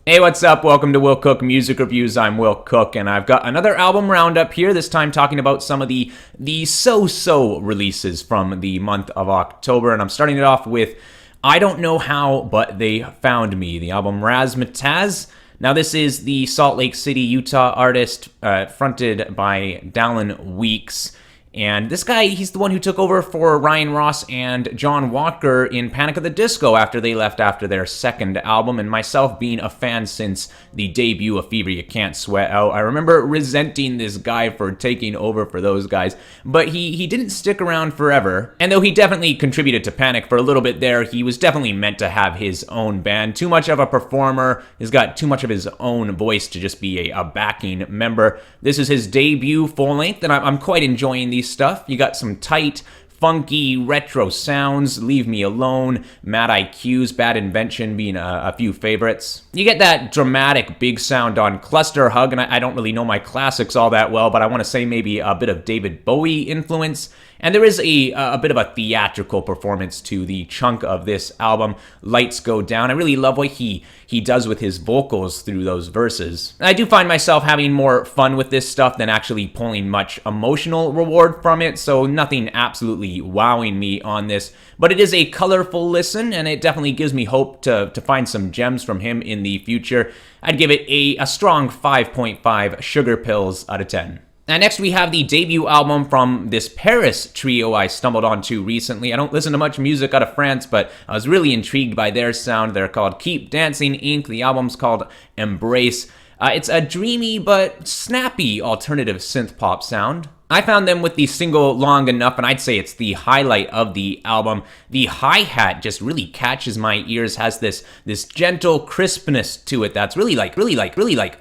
Hey, what's up? Welcome to Will Cook Music Reviews. I'm Will Cook, and I've got another album roundup here, this time talking about some of the so-so releases from the month of October, and I'm starting it off with I Don't Know How, But They Found Me, the album Razzmatazz. Now, this is the Salt Lake City, Utah artist, fronted by Dallin Weeks. And this guy, he's the one who took over for Ryan Ross and John Walker in Panic at the Disco after they left after their second album, and myself being a fan since the debut of Fever You Can't Sweat Out. I remember resenting this guy for taking over for those guys, but he didn't stick around forever. And though he definitely contributed to Panic for a little bit there, he was definitely meant to have his own band. Too much of a performer. He's got too much of his own voice to just be a backing member. This is his debut full length, and I'm quite enjoying these stuff. You got some tight, funky, retro sounds, Leave Me Alone, Mad IQ's Bad Invention being a few favorites. You get that dramatic big sound on Cluster Hug, and I don't really know my classics all that well, but I want to say maybe a bit of David Bowie influence. And there is a bit of a theatrical performance to the chunk of this album, Lights Go Down. I really love what he does with his vocals through those verses. I do find myself having more fun with this stuff than actually pulling much emotional reward from it, so nothing absolutely wowing me on this. But it is a colorful listen, and it definitely gives me hope to find some gems from him in the future. I'd give it a strong 5.5 sugar pills out of 10. And next we have the debut album from this Paris trio I stumbled onto recently. I don't listen to much music out of France, but I was really intrigued by their sound. They're called Keep Dancing Inc. The album's called Embrace. It's a dreamy but snappy alternative synth pop sound. I found them with the single Long Enough, and I'd say it's the highlight of the album. The hi-hat just really catches my ears, has this gentle crispness to it that's really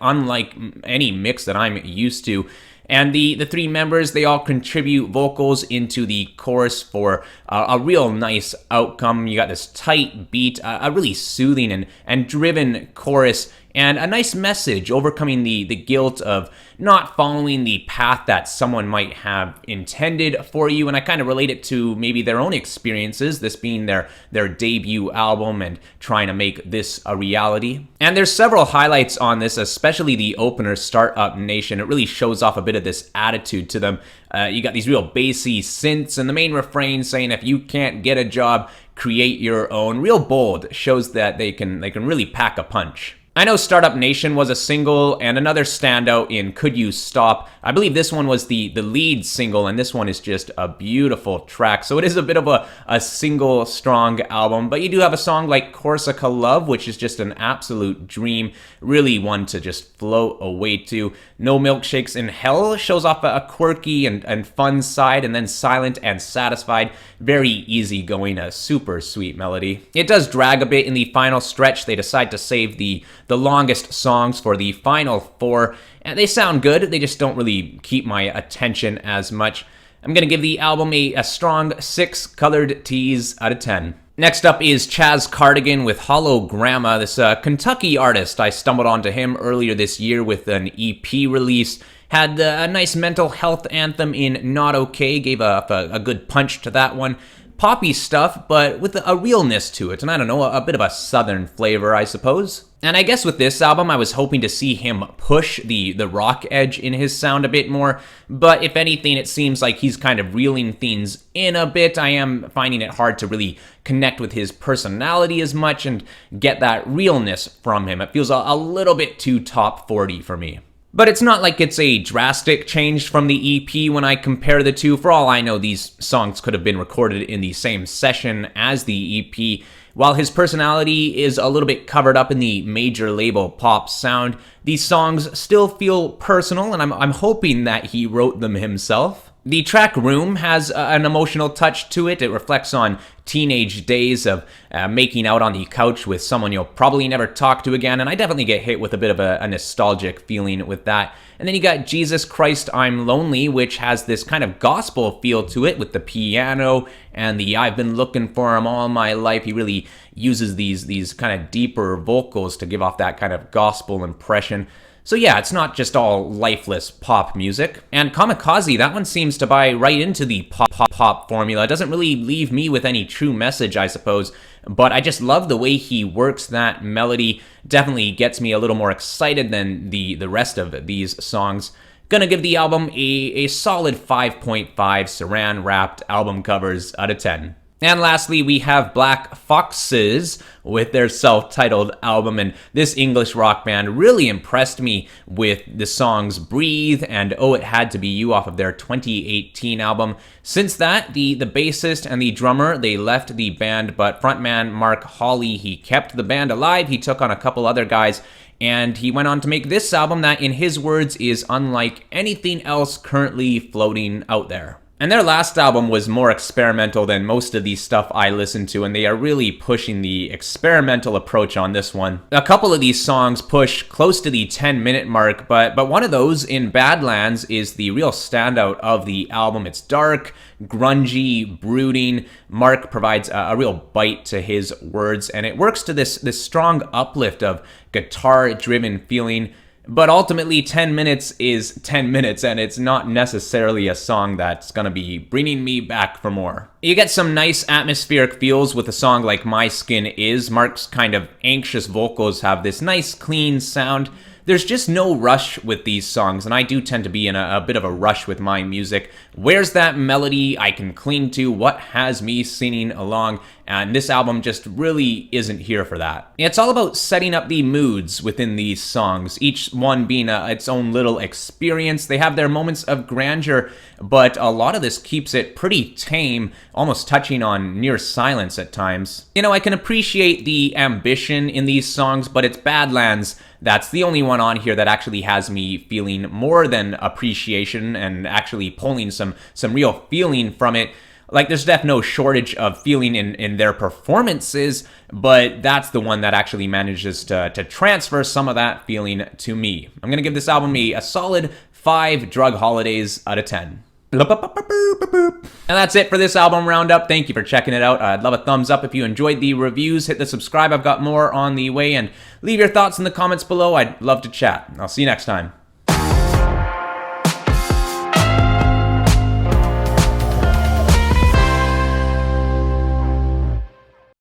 unlike any mix that I'm used to. And the three members, they all contribute vocals into the chorus for a real nice outcome. You got this tight beat, a really soothing and driven chorus, and a nice message overcoming the guilt of not following the path that someone might have intended for you. And I kind of relate it to maybe their own experiences, this being their debut album and trying to make this a reality. And there's several highlights on this, especially the opener, Startup Nation. It really shows off a bit of this attitude to them. You got these real bassy synths, and the main refrain saying, if you can't get a job, create your own. Real bold, shows that they can really pack a punch. I know Startup Nation was a single, and another standout in Could You Stop. I believe this one was the lead single, and this one is just a beautiful track. So it is a bit of a single strong album, but you do have a song like Corsica Love, which is just an absolute dream. Really one to just float away to. No Milkshakes in Hell shows off a quirky and fun side, and then Silent and Satisfied. Very easygoing, a super sweet melody. It does drag a bit in the final stretch. They decide to save the longest songs for the final four, and they sound good, they just don't really keep my attention as much. I'm going to give the album a strong 6 colored T's out of 10. Next up is Chaz Cardigan with Holograma, this Kentucky artist. I stumbled onto him earlier this year with an EP release. Had a nice mental health anthem in Not Okay, gave a good punch to that one. Poppy stuff, but with a realness to it, and I don't know, a bit of a southern flavor, I suppose. And I guess with this album, I was hoping to see him push the rock edge in his sound a bit more, but if anything, it seems like he's kind of reeling things in a bit. I am finding it hard to really connect with his personality as much and get that realness from him. It feels a little bit too top 40 for me. But it's not like it's a drastic change from the EP when I compare the two. For all I know, these songs could have been recorded in the same session as the EP. While his personality is a little bit covered up in the major label pop sound, these songs still feel personal, and I'm hoping that he wrote them himself. The track Room has an emotional touch to it. It reflects on teenage days of making out on the couch with someone you'll probably never talk to again, and I definitely get hit with a bit of a nostalgic feeling with that. And then you got Jesus Christ, I'm Lonely, which has this kind of gospel feel to it with the piano and the I've been looking for him all my life. He really uses these kind of deeper vocals to give off that kind of gospel impression. So yeah, it's not just all lifeless pop music. And Kamikaze, that one seems to buy right into the pop formula. It doesn't really leave me with any true message, I suppose, but I just love the way he works that melody. Definitely gets me a little more excited than the rest of these songs. Gonna give the album a solid 5.5 saran wrapped album covers out of 10. And lastly, we have Black Foxes with their self-titled album, and this English rock band really impressed me with the songs Breathe and Oh It Had to Be You off of their 2018 album. Since that, the bassist and the drummer, they left the band, but frontman Mark Hawley, he kept the band alive. He took on a couple other guys, and he went on to make this album that, in his words, is unlike anything else currently floating out there. And their last album was more experimental than most of the stuff I listen to, and they are really pushing the experimental approach on this one. A couple of these songs push close to the 10-minute mark, but one of those, in Badlands, is the real standout of the album. It's dark, grungy, brooding. Mark provides a real bite to his words, and it works to this strong uplift of guitar-driven feeling. But ultimately, 10 minutes is 10 minutes, and it's not necessarily a song that's gonna be bringing me back for more. You get some nice atmospheric feels with a song like My Skin Is. Mark's kind of anxious vocals have this nice, clean sound. There's just no rush with these songs, and I do tend to be in a bit of a rush with my music. Where's that melody I can cling to? What has me singing along? And this album just really isn't here for that. It's all about setting up the moods within these songs, each one being its own little experience. They have their moments of grandeur, but a lot of this keeps it pretty tame, almost touching on near silence at times. You know, I can appreciate the ambition in these songs, but it's Badlands that's the only one on here that actually has me feeling more than appreciation and actually pulling some real feeling from it. Like, there's definitely no shortage of feeling in their performances, but that's the one that actually manages to transfer some of that feeling to me. I'm going to give this album a solid 5 drug holidays out of 10. And that's it for this album roundup. Thank you for checking it out. I'd love a thumbs up if you enjoyed the reviews. Hit the subscribe. I've got more on the way. And leave your thoughts in the comments below. I'd love to chat. I'll see you next time.